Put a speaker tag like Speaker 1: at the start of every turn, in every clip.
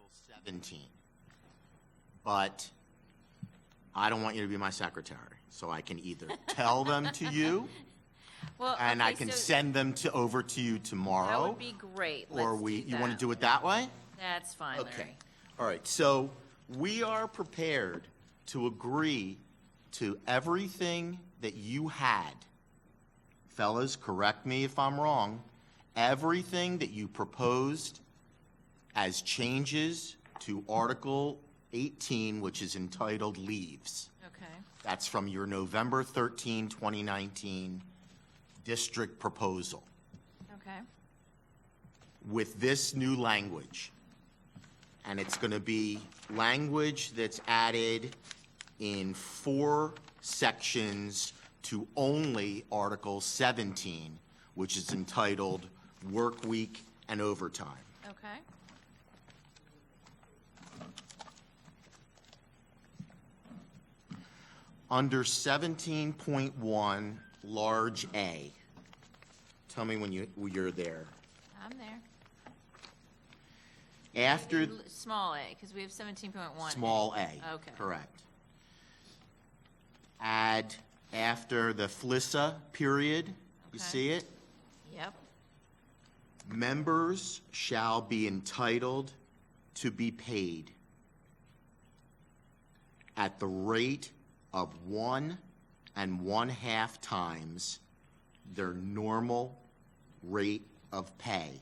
Speaker 1: Article 17. But I don't want you to be my secretary, so I can either tell them to you,
Speaker 2: Well,
Speaker 1: and
Speaker 2: okay,
Speaker 1: I can
Speaker 2: so
Speaker 1: send them over to you tomorrow.
Speaker 2: that would be great.
Speaker 1: Or
Speaker 2: Let's
Speaker 1: you want to do it that way?
Speaker 2: That's fine,
Speaker 1: Okay.
Speaker 2: Larry.
Speaker 1: All right, so we are prepared to agree to everything that you had. Fellas, correct me if I'm wrong. Everything that you proposed as changes to Article 18, which is entitled Leaves.
Speaker 2: Okay.
Speaker 1: That's from your November 13, 2019 district proposal
Speaker 2: Okay.
Speaker 1: with this new language. And it's going to be language that's added in 4 sections to only Article 17, which is entitled Work Week and Overtime.
Speaker 2: Okay.
Speaker 1: Under 17.1, large A. Tell me when you're there.
Speaker 2: I'm there.
Speaker 1: After
Speaker 2: Small a, because we have 17.1.
Speaker 1: small a.
Speaker 2: Okay.
Speaker 1: Correct. Add after the FLISA period, you
Speaker 2: Okay.
Speaker 1: see it?
Speaker 2: Yep.
Speaker 1: Members shall be entitled to be paid at the rate of 1 1/2 times their normal rate of pay.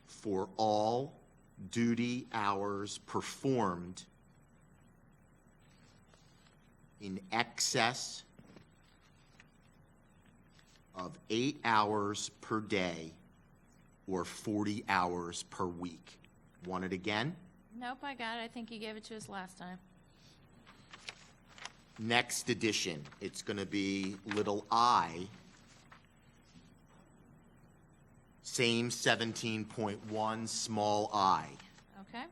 Speaker 1: For all duty hours performed in excess of 8 hours per day or 40 hours per week. Want it again?
Speaker 2: Nope, I got it. I think you gave it to us last time.
Speaker 1: Next edition, it's going to be little I, same 17.1, small I.
Speaker 2: Okay.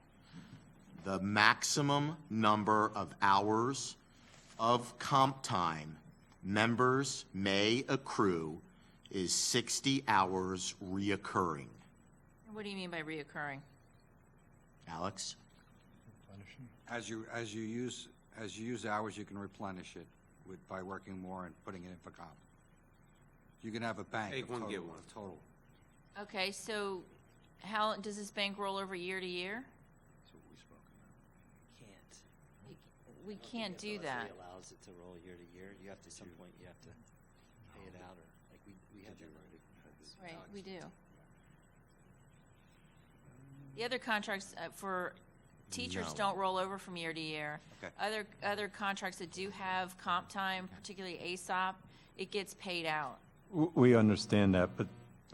Speaker 1: The maximum number of hours of comp time members may accrue is 60 hours reoccurring.
Speaker 2: What do you mean by reoccurring?
Speaker 1: Alex?
Speaker 3: As you use hours, you can replenish it by working more and putting it in for comp. You can have a bank
Speaker 4: Take
Speaker 3: of
Speaker 4: one,
Speaker 3: total,
Speaker 4: get one.
Speaker 3: total.
Speaker 2: Okay, so how does this bank roll over year to year?
Speaker 3: That's what we spoke about.
Speaker 5: Can't.
Speaker 2: We can't do that.
Speaker 5: It allows it to roll year to year. You have to, some point, you have to pay it out, or, like, we have that.
Speaker 2: Right, we do. The other contracts for teachers
Speaker 1: No.
Speaker 2: don't roll over from year to year.
Speaker 3: Okay.
Speaker 2: Other contracts that do have comp time, particularly ASOP, it gets paid out.
Speaker 6: We understand that, but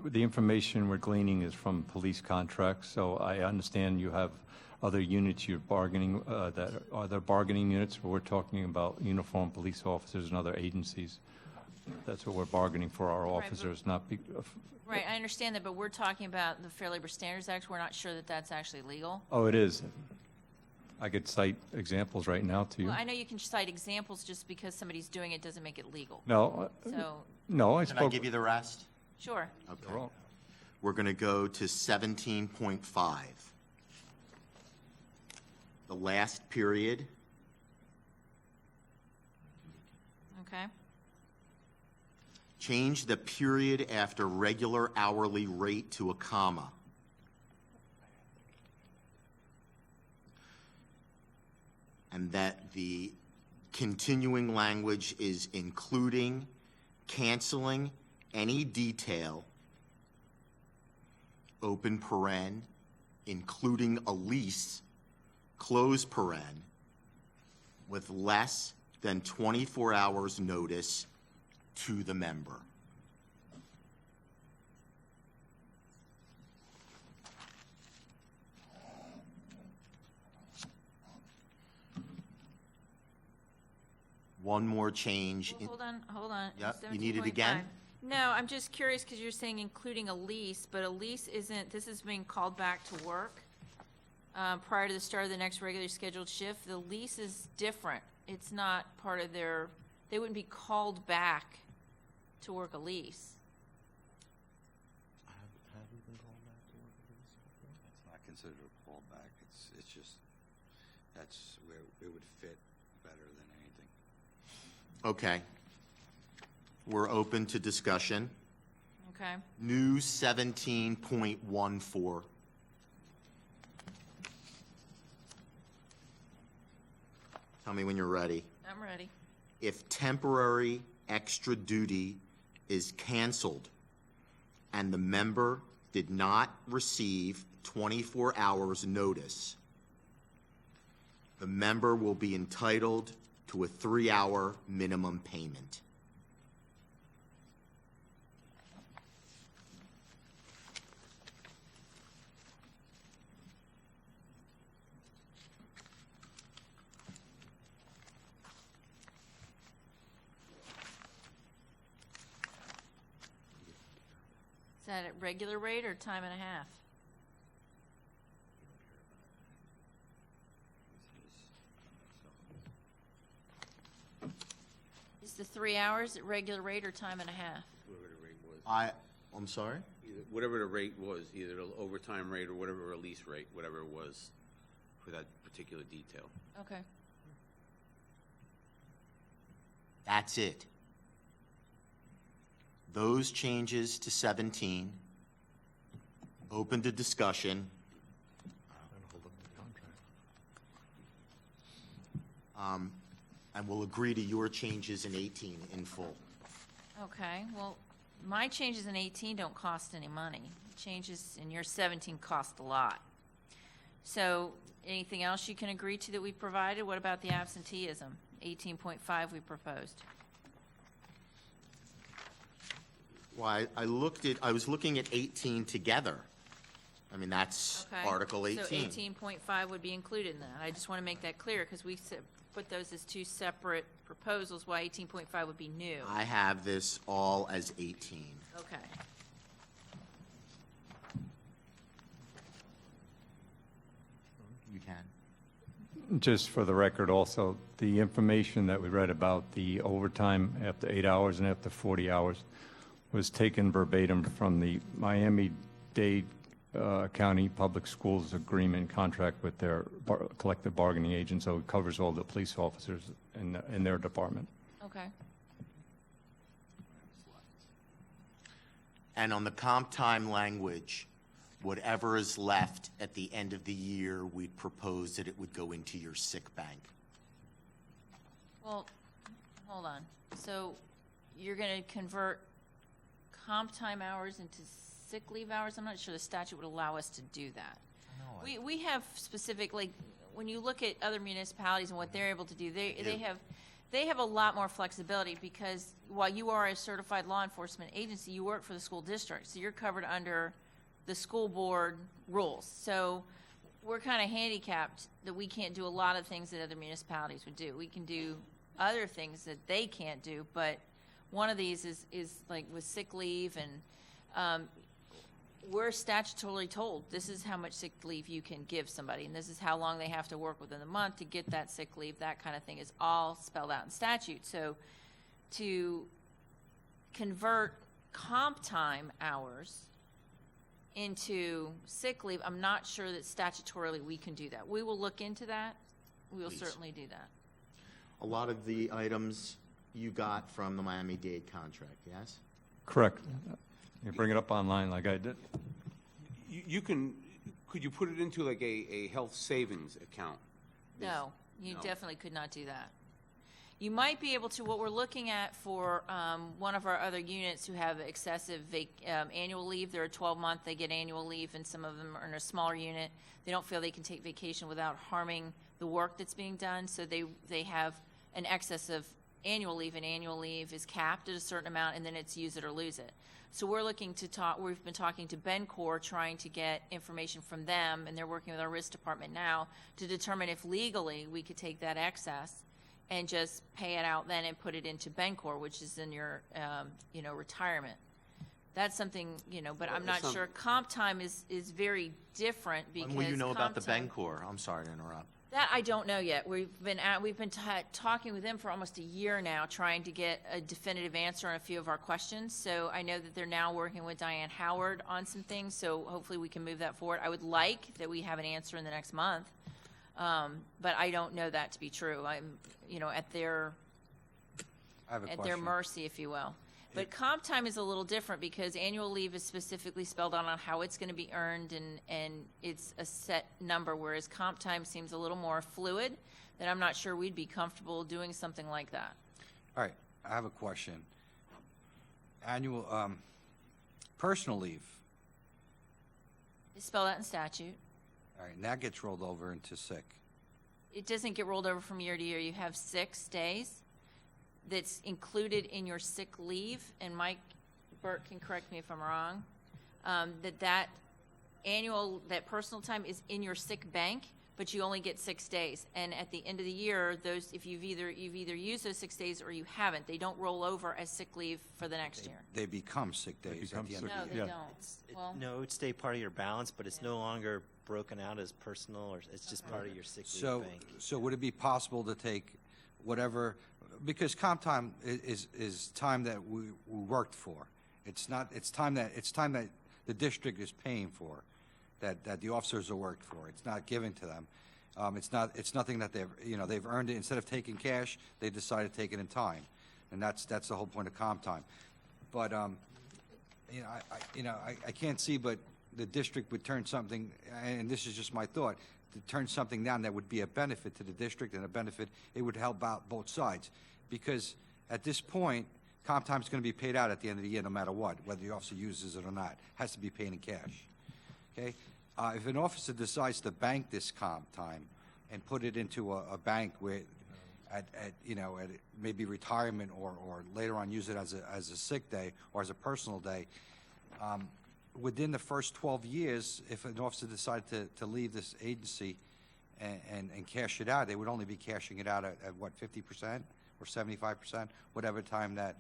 Speaker 6: the information we're gleaning is from police contracts, so I understand you have other units you're bargaining, that are there bargaining units, but we're talking about uniformed police officers and other agencies. That's what we're bargaining for our
Speaker 2: Right, but-
Speaker 6: officers, not be,
Speaker 2: Right, I understand that, but we're talking about the Fair Labor Standards Act. We're not sure that that's actually legal.
Speaker 6: oh, it is. I could cite examples right now to you.
Speaker 2: Well, I know you can cite examples, just because somebody's doing it doesn't make it legal.
Speaker 6: No,
Speaker 2: So,
Speaker 6: no, I
Speaker 1: Can I
Speaker 6: spoke.
Speaker 1: give you the rest?
Speaker 2: sure.
Speaker 1: Okay.
Speaker 6: Wrong.
Speaker 1: We're going to go to 17.5. The last period,
Speaker 2: Okay.
Speaker 1: change the period after regular hourly rate to a comma. And that the continuing language is including, canceling any detail, open paren, including a lease, close paren, with less than 24 hours notice to the member. One more change.
Speaker 2: Well, hold on.
Speaker 1: Yep, you need it
Speaker 2: 17.5.
Speaker 1: again?
Speaker 2: No, I'm just curious, because you're saying including a lease, but a lease isn't, this is being called back to work prior to the start of the next regularly scheduled shift. The lease is different. It's not part of their they wouldn't be called back to work a lease.
Speaker 1: Have we been called back to work with this before?
Speaker 3: It's not considered a callback. It's just, that's where it would fit better than anything.
Speaker 1: Okay. We're open to discussion.
Speaker 2: Okay?
Speaker 1: New 17.14. Tell me when you're ready.
Speaker 2: I'm ready.
Speaker 1: If temporary extra duty is canceled and the member did not receive 24 hours notice, the member will be entitled to a 3-hour minimum payment.
Speaker 2: Is that at regular rate or time and a half? Is the 3 hours at regular rate or time and a half?
Speaker 4: Whatever the rate was.
Speaker 1: I'm sorry?
Speaker 4: Whatever the rate was, either the overtime rate or whatever release rate, whatever it was for that particular detail.
Speaker 2: Okay.
Speaker 1: That's it. Those changes to 17, open to discussion. And we'll agree to your changes in 18 in full.
Speaker 2: Okay, well, my changes in 18 don't cost any money. Changes in your 17 cost a lot. So, anything else you can agree to that we provided? What about the absenteeism? 18.5 we proposed.
Speaker 1: Well, I was looking at 18 together. I mean, that's
Speaker 2: Okay.
Speaker 1: Article 18.
Speaker 2: So 18.5 would be included in that. I just want to make that clear because we put those as two separate proposals, why 18.5 would be new.
Speaker 1: I have this all as 18.
Speaker 2: Okay.
Speaker 1: You can.
Speaker 6: Just for the record also, the information that we read about the overtime after 8 hours and after 40 hours was taken verbatim from the Miami-Dade County Public Schools Agreement contract with their collective bargaining agent, so it covers all the police officers in their department.
Speaker 2: Okay.
Speaker 1: And on the comp time language, whatever is left at the end of the year, we'd propose that it would go into your sick bank.
Speaker 2: Well, hold on. So you're going to convert comp time hours into sick leave hours? I'm not sure the statute would allow us to do that. We have specific, like, when you look at other municipalities and what they're able to do, they have a lot more flexibility because while you are a certified law enforcement agency, you work for the school district, so you're covered under the school board rules. So we're kind of handicapped that we can't do a lot of things that other municipalities would do. We can do other things that they can't do, but one of these is like with sick leave, and we're statutorily told this is how much sick leave you can give somebody, and this is how long they have to work within the month to get that sick leave. That kind of thing is all spelled out in statute. So to convert comp time hours into sick leave, I'm not sure that statutorily we can do that. We will look into that. We will
Speaker 1: Please.
Speaker 2: certainly do that.
Speaker 1: A lot of the items you got from the Miami-Dade contract, yes?
Speaker 6: Correct. You bring it up online like I did.
Speaker 4: You can, could you put it into like a health savings account?
Speaker 2: No, you
Speaker 4: No.
Speaker 2: definitely could not do that. You might be able to, what we're looking at for one of our other units who have excessive annual leave, they're a 12-month, they get annual leave, and some of them are in a smaller unit. They don't feel they can take vacation without harming the work that's being done, so they have an excess of annual leave, and annual leave is capped at a certain amount, and then it's use it or lose it. So we're looking to we've been talking to BenCor, trying to get information from them, and they're working with our risk department now to determine if legally we could take that excess and just pay it out then and put it into BenCor, which is in your, retirement. That's something, but I'm not sure. Comp time is very different because
Speaker 1: When will you know about the
Speaker 2: comp time-
Speaker 1: Bencor? I'm sorry to interrupt.
Speaker 2: That I don't know yet. We've been talking with them for almost a year now, trying to get a definitive answer on a few of our questions. So I know that they're now working with Diane Howard on some things, so hopefully we can move that forward. I would like that we have an answer in the next month, but I don't know that to be true. I'm, at their
Speaker 3: I have a
Speaker 2: at
Speaker 3: question.
Speaker 2: their mercy, if you will. But comp time is a little different because annual leave is specifically spelled out on how it's going to be earned, and it's a set number, whereas comp time seems a little more fluid, that I'm not sure we'd be comfortable doing something like that.
Speaker 3: All right, I have a question. Annual, personal leave,
Speaker 2: It's spelled out in statute.
Speaker 3: all right, and that gets rolled over into sick.
Speaker 2: It doesn't get rolled over from year to year. You have 6 days that's included in your sick leave, and Mike Burke can correct me if I'm wrong, that personal time is in your sick bank, but you only get 6 days. And at the end of the year, if you've either used those 6 days or you haven't, they don't roll over as sick leave for the next year.
Speaker 3: They become sick days at
Speaker 6: become
Speaker 3: the end
Speaker 6: sick
Speaker 3: of
Speaker 2: No,
Speaker 3: the
Speaker 2: they
Speaker 3: year.
Speaker 6: Yeah.
Speaker 2: don't. Well,
Speaker 5: No, it would stay part of your balance, but it's no longer broken out as personal, or it's just part of your sick leave
Speaker 3: So,
Speaker 5: bank.
Speaker 3: so would it be possible to take whatever, because comp time is time that we worked for. It's time that the district is paying for, that the officers are worked for. It's not given to them. It's nothing that they've earned it. Instead of taking cash, they decided to take it in time. And that's the whole point of comp time. But, I can't see, but the district would turn something, and this is just my thought, to turn something down that would be a benefit to the district and a benefit, it would help out both sides. Because at this point, comp time is going to be paid out at the end of the year no matter what, whether the officer uses it or not. It has to be paid in cash. Okay? If an officer decides to bank this comp time and put it into a bank where at maybe retirement or later on use it as a sick day or as a personal day, within the first 12 years, if an officer decided to leave this agency and cash it out, they would only be cashing it out at what, 50% or 75%, whatever time that,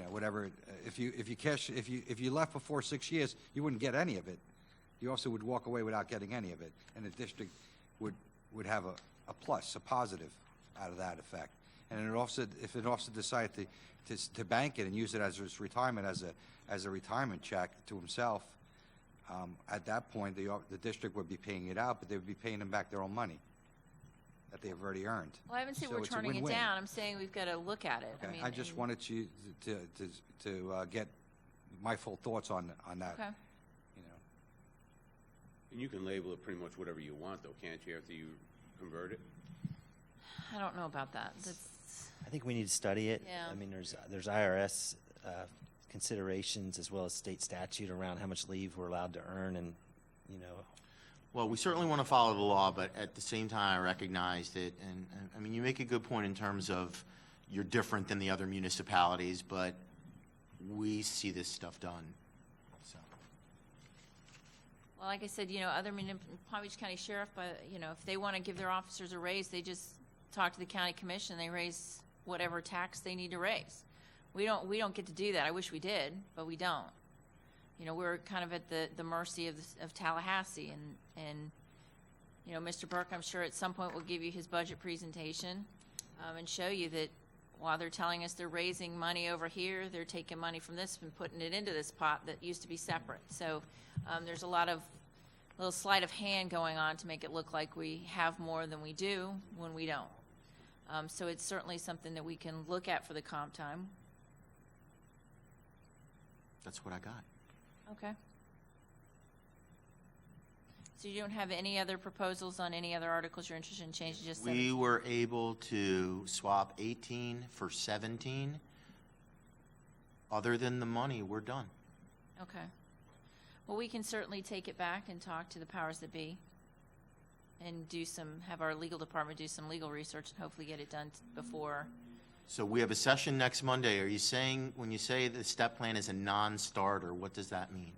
Speaker 3: whatever. If you left before 6 years, you wouldn't get any of it. The officer would walk away without getting any of it, and the district would have a plus, a positive out of that effect. And if an officer decided to bank it and use it as his retirement, as a retirement check to himself, at that point, the district would be paying it out, but they would be paying them back their own money that they have already earned.
Speaker 2: Well, I haven't said
Speaker 3: So
Speaker 2: we're
Speaker 3: it's a
Speaker 2: turning it
Speaker 3: win-win.
Speaker 2: down. I'm saying we've got to look at it.
Speaker 3: Okay,
Speaker 2: I mean,
Speaker 3: I just wanted you to get my full thoughts on that.
Speaker 2: Okay.
Speaker 4: And you can label it pretty much whatever you want, though, can't you, after you convert it?
Speaker 2: I don't know about that.
Speaker 5: I think we need to study it.
Speaker 2: Yeah.
Speaker 5: I mean, there's IRS considerations as well as state statute around how much leave we're allowed to earn, and
Speaker 1: Well, we certainly want to follow the law, but at the same time, I recognize that, and I mean, you make a good point in terms of you're different than the other municipalities, but we see this stuff done, so.
Speaker 2: Well, like I said, other Palm Beach County Sheriff, if they want to give their officers a raise, they just talk to the county commission, they raise whatever tax they need to raise. We don't get to do that. I wish we did, but we don't. We're kind of at the mercy of Tallahassee, and Mr. Burke, I'm sure at some point will give you his budget presentation and show you that while they're telling us they're raising money over here, they're taking money from this and putting it into this pot that used to be separate. So there's a lot of little sleight of hand going on to make it look like we have more than we do when we don't. So it's certainly something that we can look at for the comp time.
Speaker 1: That's what I got.
Speaker 2: Okay. So you don't have any other proposals on any other articles you're interested in changing, just
Speaker 1: We
Speaker 2: 17?
Speaker 1: were able to swap 18 for 17. Other than the money, we're done.
Speaker 2: Okay. Well, we can certainly take it back and talk to the powers that be and have our legal department do some legal research and hopefully get it done before.
Speaker 1: So we have a session next Monday. Are you saying, when you say the step plan is a non-starter, what does that mean?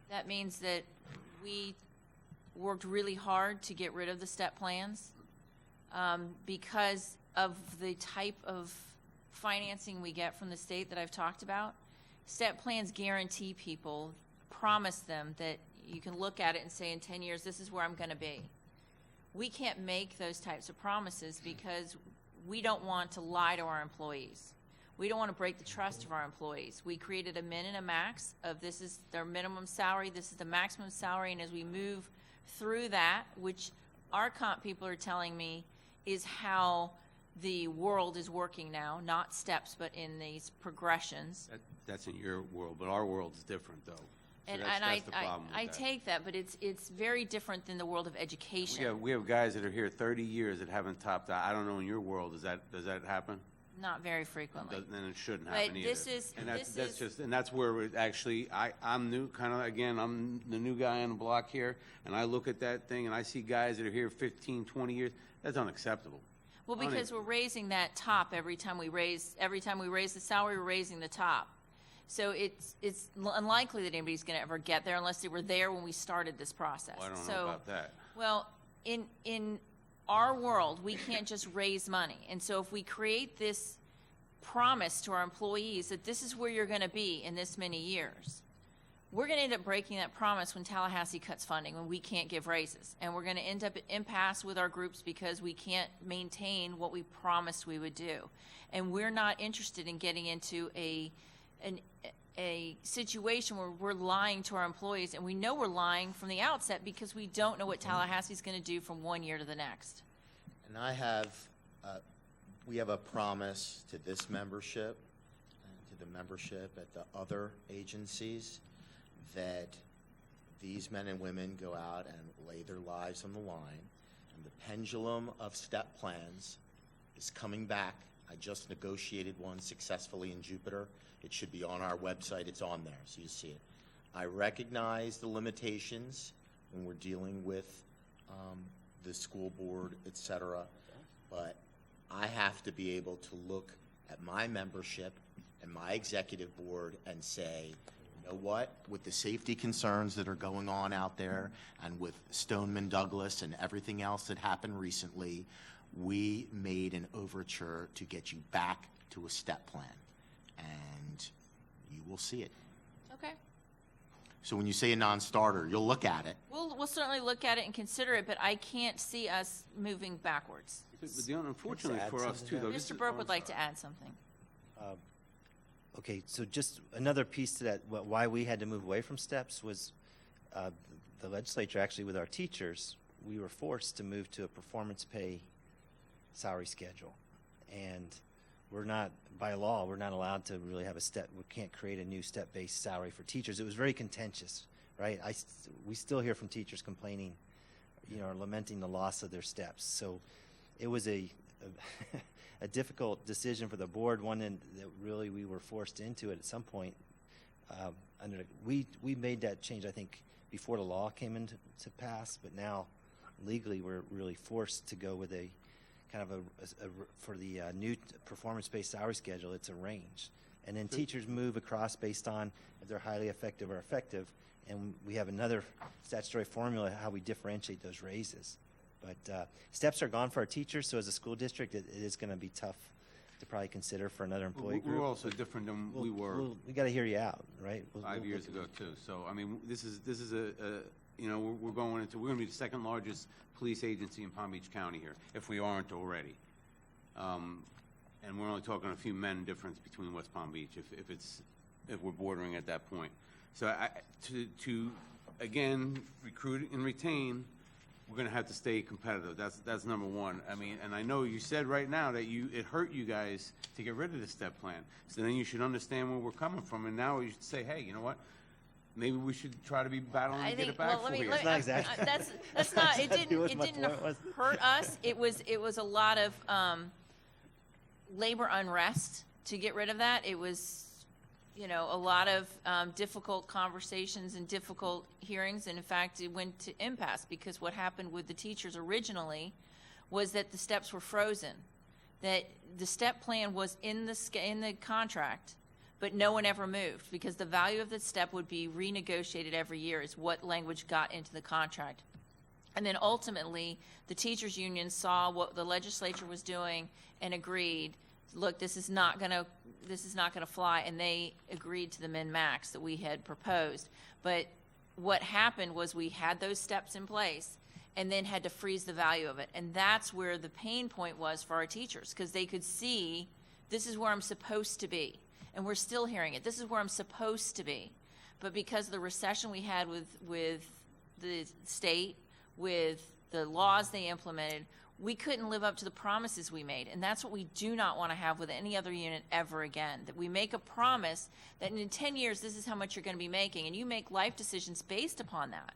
Speaker 2: That means that we worked really hard to get rid of the step plans because of the type of financing we get from the state that I've talked about. Step plans guarantee people, promise them that you can look at it and say in 10 years, this is where I'm going to be. we can't make those types of promises because we don't want to lie to our employees. We don't want to break the trust of our employees. We created a min and a max of this is their minimum salary, this is the maximum salary, and as we move through that, which our comp people are telling me is how the world is working now, not steps, but in these progressions.
Speaker 4: That's in your world, but our world is different, though. So
Speaker 2: And,
Speaker 4: that's the problem with
Speaker 2: I
Speaker 4: that.
Speaker 2: take that, but it's very different than the world of education.
Speaker 4: We have guys that are here 30 years that haven't topped out. I don't know in your world, does that happen?
Speaker 2: Not very frequently.
Speaker 4: Then it shouldn't
Speaker 2: But
Speaker 4: happen either.
Speaker 2: this is-
Speaker 4: And
Speaker 2: this
Speaker 4: that's
Speaker 2: is-
Speaker 4: just, and that's where it actually, I'm new, kind of, again, I'm the new guy on the block here, and I look at that thing and I see guys that are here 15, 20 years, that's unacceptable.
Speaker 2: Well, because we're raising that top every time we raise the salary, we're raising the top. So it's unlikely that anybody's going to ever get there unless they were there when we started this process.
Speaker 4: Well, I don't
Speaker 2: So,
Speaker 4: know about that.
Speaker 2: Well, in our world, we can't just raise money. And so if we create this promise to our employees that this is where you're going to be in this many years, we're going to end up breaking that promise when Tallahassee cuts funding, when we can't give raises. And we're going to end up at impasse with our groups because we can't maintain what we promised we would do. And we're not interested in getting into a situation where we're lying to our employees, and we know we're lying from the outset because we don't know what Tallahassee's going to do from one year to the next.
Speaker 1: And we have a promise to this membership and to the membership at the other agencies that these men and women go out and lay their lives on the line, and the pendulum of step plans is coming back. I just negotiated one successfully in Jupiter. It should be on our website. It's on there, so you see it. I recognize the limitations when we're dealing with the school board, et cetera, but I have to be able to look at my membership and my executive board and say, you know what, with the safety concerns that are going on out there and with Stoneman Douglas and everything else that happened recently, we made an overture to get you back to a step plan, and you will see it.
Speaker 2: Okay.
Speaker 1: So when you say a non-starter, you'll look at it.
Speaker 2: We'll certainly look at it and consider it, but I can't see us moving backwards.
Speaker 4: But unfortunately
Speaker 5: Let's add
Speaker 4: for us
Speaker 5: something
Speaker 4: too,
Speaker 5: to
Speaker 4: though.
Speaker 5: that.
Speaker 4: this
Speaker 2: Mr.
Speaker 4: is-
Speaker 2: Burke
Speaker 4: oh,
Speaker 2: would
Speaker 4: I'm
Speaker 2: like to
Speaker 4: sorry.
Speaker 2: add something.
Speaker 5: Okay, so just another piece to that, why we had to move away from steps was the legislature, actually with our teachers, we were forced to move to a performance pay salary schedule. And we're not, by law, we're not allowed to really have we can't create a new step-based salary for teachers. It was very contentious, right? We still hear from teachers complaining, or lamenting the loss of their steps. So it was a difficult decision for the board, one that really we were forced into it at some point. We made that change, I think, before the law came into pass, but now legally we're really forced to go with a kind of for the new performance-based salary schedule, it's a range. And then teachers move across based on if they're highly effective or effective, and we have another statutory formula how we differentiate those raises. But steps are gone for our teachers, so as a school district, it is going to be tough to probably consider for another employee group.
Speaker 4: We're also different than we were
Speaker 5: We got to hear you out, right?
Speaker 4: 5 years ago too. So I mean, this is we're going to be the second largest police agency in Palm Beach County here, if we aren't already. And we're only talking a few men difference between West Palm Beach, if we're bordering at that point. So to again recruit and retain, we're going to have to stay competitive. That's number one. I mean, and I know you said right now that it hurt you guys to get rid of the step plan. So then you should understand where we're coming from, and now you should say, hey, you know what? Maybe we should try to be battling to get it back for you.
Speaker 5: That's not exactly-
Speaker 2: That's not. It
Speaker 5: Exactly what
Speaker 2: didn't.
Speaker 5: my
Speaker 2: It didn't
Speaker 5: point was.
Speaker 2: hurt us. It was a lot of labor unrest to get rid of that. It was, a lot of difficult conversations and difficult hearings, and in fact, it went to impasse because what happened with the teachers originally was that the steps were frozen, that the step plan was in the contract, but no one ever moved because the value of the step would be renegotiated every year is what language got into the contract. And then ultimately, the teachers union saw what the legislature was doing and agreed, look, this is not going to fly, and they agreed to the min-max that we had proposed. But what happened was we had those steps in place, and then had to freeze the value of it. And that's where the pain point was for our teachers, because they could see, this is where I'm supposed to be. And we're still hearing it. This is where I'm supposed to be. But because of the recession we had with the state, with the laws they implemented, we couldn't live up to the promises we made. And that's what we do not want to have with any other unit ever again. That we make a promise that in 10 years, this is how much you're going to be making. And you make life decisions based upon that.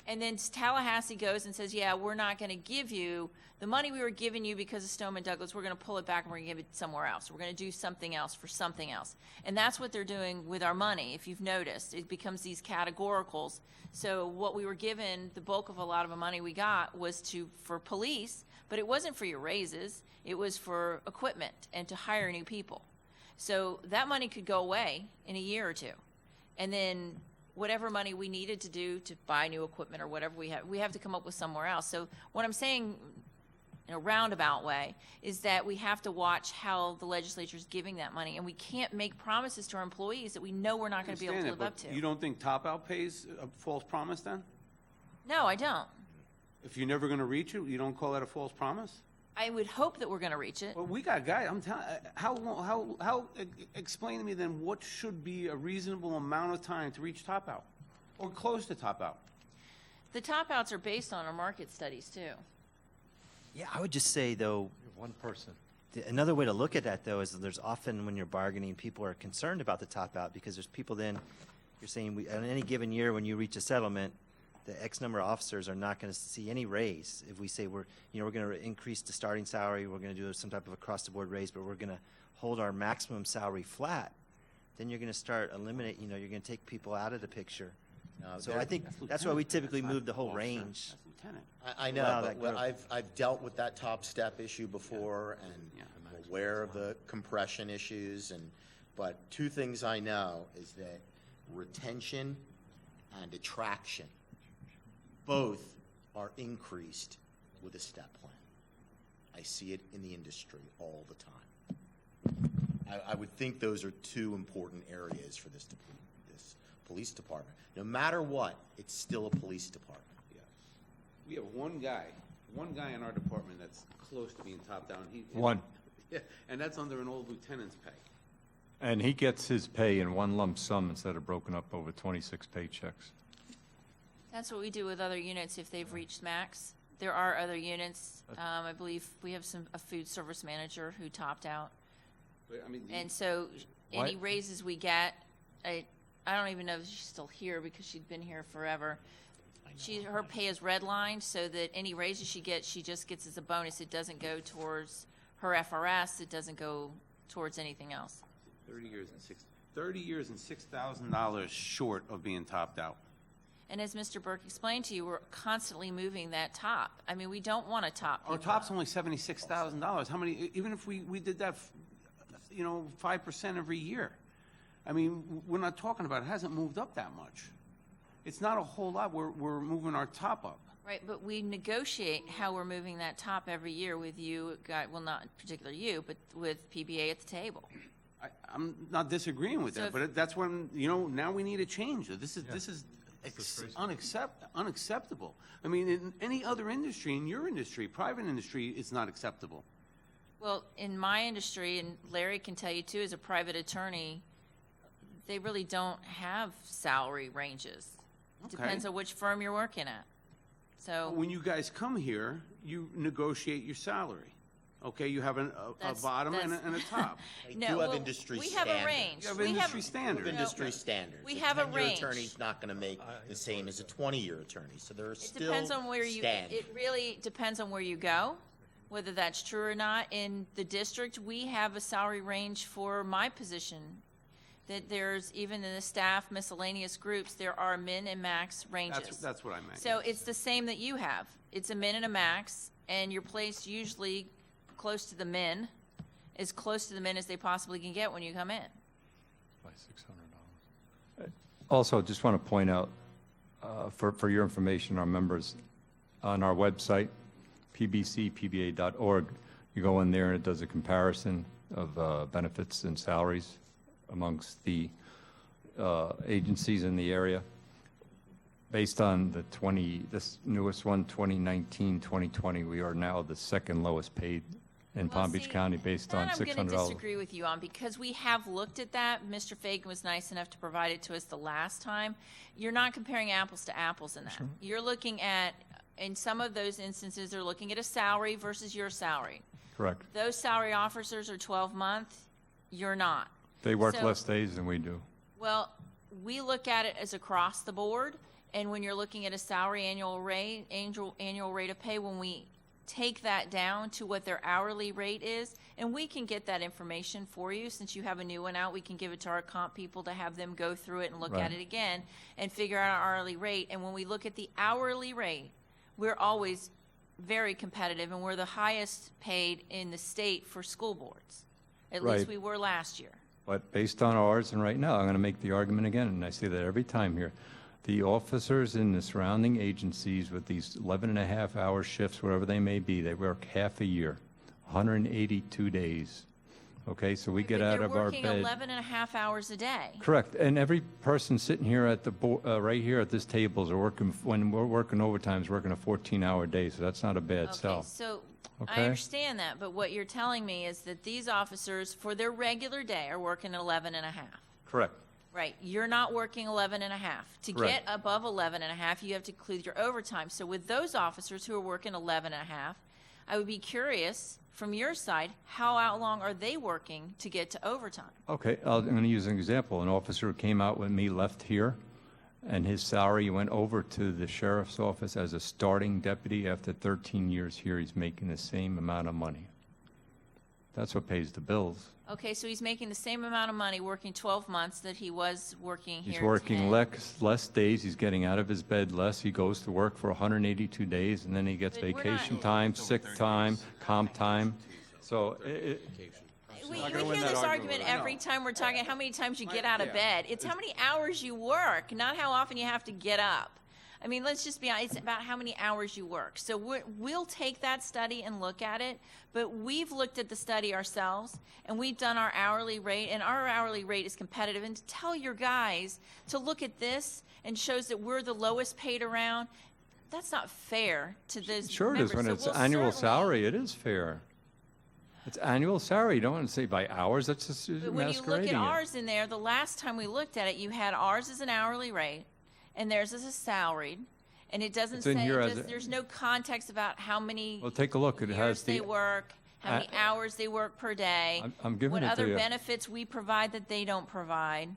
Speaker 2: And then Tallahassee goes and says, yeah, we're not going to give you the money we were giving you because of Stoneman Douglas. We're going to pull it back and we're going to give it somewhere else. We're going to do something else for something else. And that's what they're doing with our money. If you've noticed, it becomes these categoricals. So what we were given, the bulk of a lot of the money we got was for police, but it wasn't for your raises. It was for equipment and to hire new people. So that money could go away in a year or two. And then whatever money we needed to do to buy new equipment or whatever we have to come up with somewhere else. So what I'm saying in a roundabout way is that we have to watch how the legislature is giving that money, and we can't make promises to our employees that we know we're not going to be able to live up to.
Speaker 4: You don't think Top Out pays a false promise then?
Speaker 2: No, I don't.
Speaker 4: If you're never going to reach it, you don't call that a false promise?
Speaker 2: I would hope that we're going to reach it.
Speaker 4: Well, we got guys, I'm telling, explain to me then what should be a reasonable amount of time to reach Top Out or close to Top Out?
Speaker 2: The top outs are based on our market studies too.
Speaker 5: Yeah, I would just say, though,
Speaker 6: One person.
Speaker 5: another way to look at that, though, is that there's often when you're bargaining, people are concerned about the top out because there's people then, you're saying, on any given year when you reach a settlement, the X number of officers are not going to see any raise. If we say we're going to increase the starting salary, we're going to do some type of across-the-board raise, but we're going to hold our maximum salary flat, then you're going to start eliminating, you're going to take people out of the picture. So I think that's why we typically move the whole range.
Speaker 4: That's lieutenant.
Speaker 1: I know,
Speaker 5: Allow
Speaker 1: but
Speaker 5: that
Speaker 1: what
Speaker 5: growth.
Speaker 1: I've dealt with that top step issue before, and I'm aware of the compression issues, but two things I know is that retention and attraction both are increased with a step plan. I see it in the industry all the time. I would think those are two important areas for this police department. No matter what, it's still a police department.
Speaker 4: Yes. We have one guy in our department that's close to being top down.
Speaker 6: One.
Speaker 4: Yeah, and that's under an old lieutenant's pay.
Speaker 6: And he gets his pay in one lump sum instead of broken up over 26 paychecks.
Speaker 2: That's what we do with other units if they've reached max. There are other units. I believe we have a food service manager who topped out.
Speaker 4: But, I mean,
Speaker 2: And so any
Speaker 6: What?
Speaker 2: raises we get, I don't even know if she's still here because she'd been here forever. Her pay is redlined so that any raises she gets, she just gets as a bonus. It doesn't go towards her FRS. It doesn't go towards anything else.
Speaker 4: 30 years and $6,000 short of being topped out.
Speaker 2: And as Mr. Burke explained to you, we're constantly moving that top. I mean, we don't want to top
Speaker 4: Our
Speaker 2: people
Speaker 4: top's
Speaker 2: up.
Speaker 4: only $76,000. How many? Even if we did that, 5% every year. I mean, we're not talking about it. It hasn't moved up that much. It's not a whole lot. We're moving our top up.
Speaker 2: Right, but we negotiate how we're moving that top every year with you, well, not particularly you, but with PBA at the table.
Speaker 4: I'm not disagreeing with
Speaker 2: So
Speaker 4: that,
Speaker 2: if-
Speaker 4: but that's when now we need a change. This is unacceptable. I mean, in any other industry, in your industry, private industry, it's not acceptable.
Speaker 2: Well, in my industry, and Larry can tell you too, as a private attorney, they really don't have salary ranges.
Speaker 4: Okay.
Speaker 2: Depends on which firm you're working at. So,
Speaker 4: When you guys come here, you negotiate your salary. Okay, you have a
Speaker 2: That's-
Speaker 4: bottom and
Speaker 2: that's-
Speaker 4: a top.
Speaker 1: They
Speaker 2: no,
Speaker 1: do have
Speaker 2: well,
Speaker 1: industry
Speaker 2: we
Speaker 1: standards.
Speaker 2: have a range.
Speaker 4: You have
Speaker 2: We
Speaker 4: industry
Speaker 1: We
Speaker 4: standards.
Speaker 1: have industry standards.
Speaker 2: We have a
Speaker 1: tenure
Speaker 2: range.
Speaker 1: attorney's not going to make the same as a 20-year attorney, so there are
Speaker 2: It
Speaker 1: still
Speaker 2: depends on where you,
Speaker 1: standards.
Speaker 2: it really depends on where you go, whether that's true or not. In the district, we have a salary range for my position, that there's, even in the staff miscellaneous groups, there are min and max ranges.
Speaker 4: That's what I meant.
Speaker 2: So
Speaker 4: yes.
Speaker 2: it's the same that you have. It's a min and a max, and you're placed usually close to the min, as close to the min as they possibly can get when you come in.
Speaker 6: By $600. Also, just want to point out, for your information, our members, on our website, pbcpba.org, you go in there and it does a comparison of benefits and salaries amongst the agencies in the area. Based on this newest one, 2019, 2020, we are now the second lowest paid in
Speaker 2: Well,
Speaker 6: Palm Beach
Speaker 2: see,
Speaker 6: County based on
Speaker 2: that I'm going to
Speaker 6: $600.
Speaker 2: disagree with you on, because we have looked at that. Mr. Fagan was nice enough to provide it to us the last time. You're not comparing apples to apples in that. You're looking at, in some of those instances, they're looking at a salary versus your salary.
Speaker 6: Correct.
Speaker 2: Those salary officers are 12-month. You're not.
Speaker 6: They work
Speaker 2: So-
Speaker 6: less days than we do.
Speaker 2: Well, we look at it as across the board, and when you're looking at a salary annual rate of pay, when we take that down to what their hourly rate is, and we can get that information for you. Since you have a new one out, we can give it to our comp people to have them go through it and look at
Speaker 6: Right.
Speaker 2: it again and figure out our hourly rate. And when we look at the hourly rate, we're always very competitive, and we're the highest paid in the state for school boards. At least
Speaker 6: Right.
Speaker 2: we were last year.
Speaker 6: But based on ours, and right now, I'm going to make the argument again, and I say that every time here, the officers in the surrounding agencies with these 11.5-hour shifts, whatever they may be, they work half a year, 182 days. Okay, so we get out of our
Speaker 2: But they're
Speaker 6: bed.
Speaker 2: working 11 and a half hours a day.
Speaker 6: Correct, and every person sitting here at the, right here at this table is working, when we're working overtime, is working a 14-hour day, so that's not a bad
Speaker 2: Okay,
Speaker 6: sell.
Speaker 2: so I
Speaker 6: Okay.
Speaker 2: understand that, but what you're telling me is that these officers, for their regular day, are working 11 and a half.
Speaker 6: Correct.
Speaker 2: Right, you're not working 11 and a half. To
Speaker 6: Correct.
Speaker 2: get above 11 and a half, you have to include your overtime. So with those officers who are working 11 and a half, I would be curious, from your side, how long are they working to get to overtime?
Speaker 6: Okay, I'm going to use an example. An officer who came out with me left here, and his salary went over to the sheriff's office as a starting deputy. After 13 years here, he's making the same amount of money. That's what pays the bills.
Speaker 2: Okay, so he's making the same amount of money working 12 months that he was working here
Speaker 6: He's working
Speaker 2: 10.
Speaker 6: less days, he's getting out of his bed less, he goes to work for 182 days, and then he gets
Speaker 2: But we're not-
Speaker 6: vacation time, sick time, comp time. So
Speaker 2: We
Speaker 6: not
Speaker 2: hear
Speaker 6: gonna win
Speaker 2: this
Speaker 6: that
Speaker 2: argument
Speaker 6: argument.
Speaker 2: every time we're talking how many times you get out of bed. It's how many hours you work, not how often you have to get up. I mean, let's just be honest, it's about how many hours you work. So we'll take that study and look at it, but we've looked at the study ourselves, and we've done our hourly rate, and our hourly rate is competitive. And to tell your guys to look at this and shows that we're the lowest paid around, that's not fair to this.
Speaker 6: sure it is, when it's annual salary, it is fair. It's annual salary, you don't want to say by hours, that's just
Speaker 2: But when you look
Speaker 6: masquerading
Speaker 2: at
Speaker 6: it.
Speaker 2: ours in there, the last time we looked at it, you had ours as an hourly rate, and theirs as a salaried, and it doesn't
Speaker 6: It's in
Speaker 2: say,
Speaker 6: here as a-
Speaker 2: there's no context about how many
Speaker 6: Well, take a look, it
Speaker 2: years
Speaker 6: has
Speaker 2: they
Speaker 6: the,
Speaker 2: work, how many hours they work per day.
Speaker 6: I'm giving
Speaker 2: what
Speaker 6: it to
Speaker 2: other
Speaker 6: you.
Speaker 2: benefits we provide that they don't provide.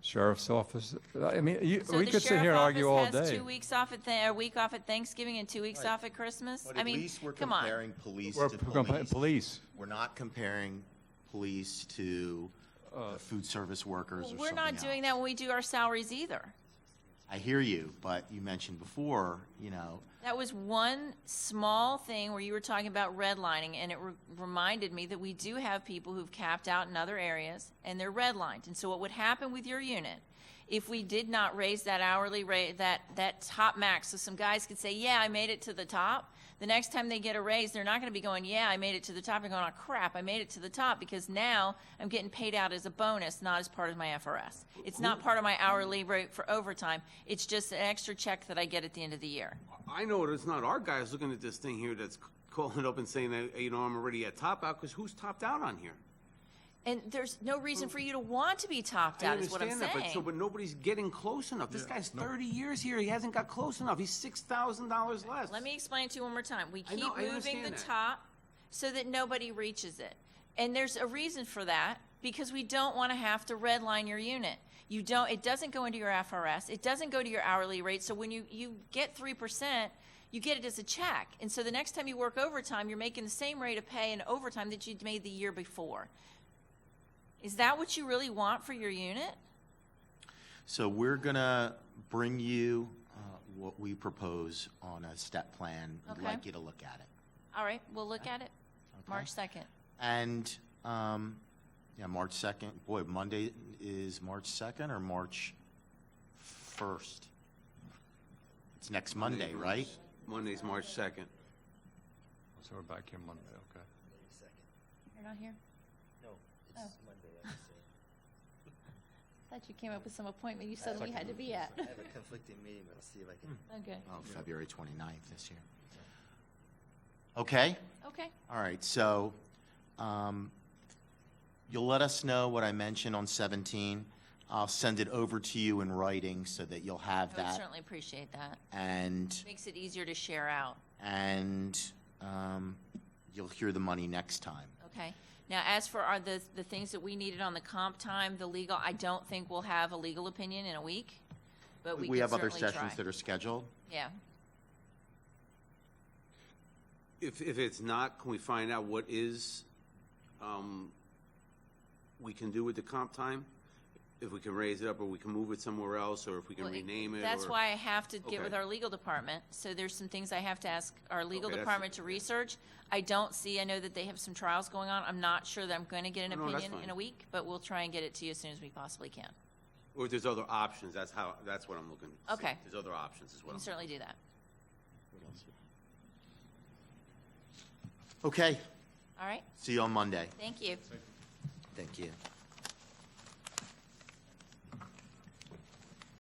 Speaker 6: sheriff's office, I mean,
Speaker 2: So
Speaker 6: we
Speaker 2: the
Speaker 6: could sit here and argue all
Speaker 2: sheriff office
Speaker 6: day.
Speaker 2: has 2 weeks off at, a week off at Thanksgiving and 2 weeks off at Christmas?
Speaker 1: But
Speaker 2: I
Speaker 1: at
Speaker 2: mean,
Speaker 1: least we're
Speaker 2: come on.
Speaker 1: comparing police
Speaker 6: We're
Speaker 1: to
Speaker 6: comparing police.
Speaker 1: We're not comparing police to food service workers or something
Speaker 2: We're not doing that when we do our salaries either.
Speaker 1: I hear you, but you mentioned before, you know,
Speaker 2: That was one small thing where you were talking about redlining, and it reminded me that we do have people who've capped out in other areas, and they're redlined. And so what would happen with your unit, if we did not raise that hourly rate, that top max, so some guys could say, yeah, I made it to the top, the next time they get a raise, they're not going to be going, yeah, I made it to the top. They're going, oh, crap, I made it to the top because now I'm getting paid out as a bonus, not as part of my FRS. It's not part of my hourly rate for overtime. It's just an extra check that I get at the end of the year.
Speaker 4: I know it's not our guys looking at this thing here that's calling up and saying that, you know, I'm already at top out, because who's topped out on here?
Speaker 2: And there's no reason for you to want to be topped out, is what I'm saying.
Speaker 4: that, but nobody's getting close enough. This guy's 30 years here. He hasn't got close enough. He's $6,000 less.
Speaker 2: Let me explain to you one more time. We
Speaker 4: I
Speaker 2: keep
Speaker 4: know, I
Speaker 2: moving
Speaker 4: understand
Speaker 2: the
Speaker 4: that.
Speaker 2: top so that nobody reaches it. And there's a reason for that, because we don't want to have to redline your unit. It doesn't go into your FRS. It doesn't go to your hourly rate. So when you get 3%, you get it as a check. And so the next time you work overtime, you're making the same rate of pay in overtime that you'd made the year before. Is that what you really want for your unit?
Speaker 1: so we're gonna bring you what we propose on a step plan. We'd
Speaker 2: Okay.
Speaker 1: like you to look at it.
Speaker 2: All right, we'll look at it March 2nd.
Speaker 1: And, yeah, March 2nd, boy, Monday is March 2nd or March 1st? It's next Monday, right?
Speaker 4: Monday's March 2nd.
Speaker 6: So we're back here Monday, okay.
Speaker 2: You're not here?
Speaker 5: No, it's
Speaker 2: Oh.
Speaker 5: Monday, I was saying.
Speaker 2: thought you came up with some appointment you suddenly had to be at.
Speaker 5: I have a conflicting meeting, but I'll see if I can.
Speaker 2: Okay,
Speaker 1: Oh, February 29th this year. Okay?
Speaker 2: okay.
Speaker 1: All right, so you'll let us know what I mentioned on 17. I'll send it over to you in writing so that you'll have
Speaker 2: I would
Speaker 1: that.
Speaker 2: certainly appreciate that.
Speaker 1: And
Speaker 2: Makes it easier to share out.
Speaker 1: you'll hear the money next time.
Speaker 2: Okay. Now, as for the things that we needed on the comp time, the legal, I don't think we'll have a legal opinion in a week, but we can
Speaker 1: have other
Speaker 2: certainly
Speaker 1: sessions
Speaker 2: try.
Speaker 1: that are scheduled.
Speaker 2: Yeah.
Speaker 4: If it's not, can we find out what is, we can do with the comp time? If we can raise it up, or we can move it somewhere else, or if we can
Speaker 2: Well,
Speaker 4: rename it,
Speaker 2: That's
Speaker 4: or-
Speaker 2: why I have to get with
Speaker 4: Okay.
Speaker 2: our legal department. So there's some things I have to ask our legal
Speaker 4: Okay, that's-
Speaker 2: department to research. I know that they have some trials going on. I'm not sure that I'm going to get an
Speaker 4: No, that's
Speaker 2: opinion in
Speaker 4: fine.
Speaker 2: a week, but we'll try and get it to you as soon as we possibly can.
Speaker 4: Or if there's other options, that's what I'm looking to see.
Speaker 2: Okay.
Speaker 4: There's other options as
Speaker 2: We
Speaker 4: well.
Speaker 2: can certainly do that.
Speaker 1: Okay,
Speaker 2: All right?
Speaker 1: see you on Monday.
Speaker 2: Thank you.
Speaker 1: Thank you.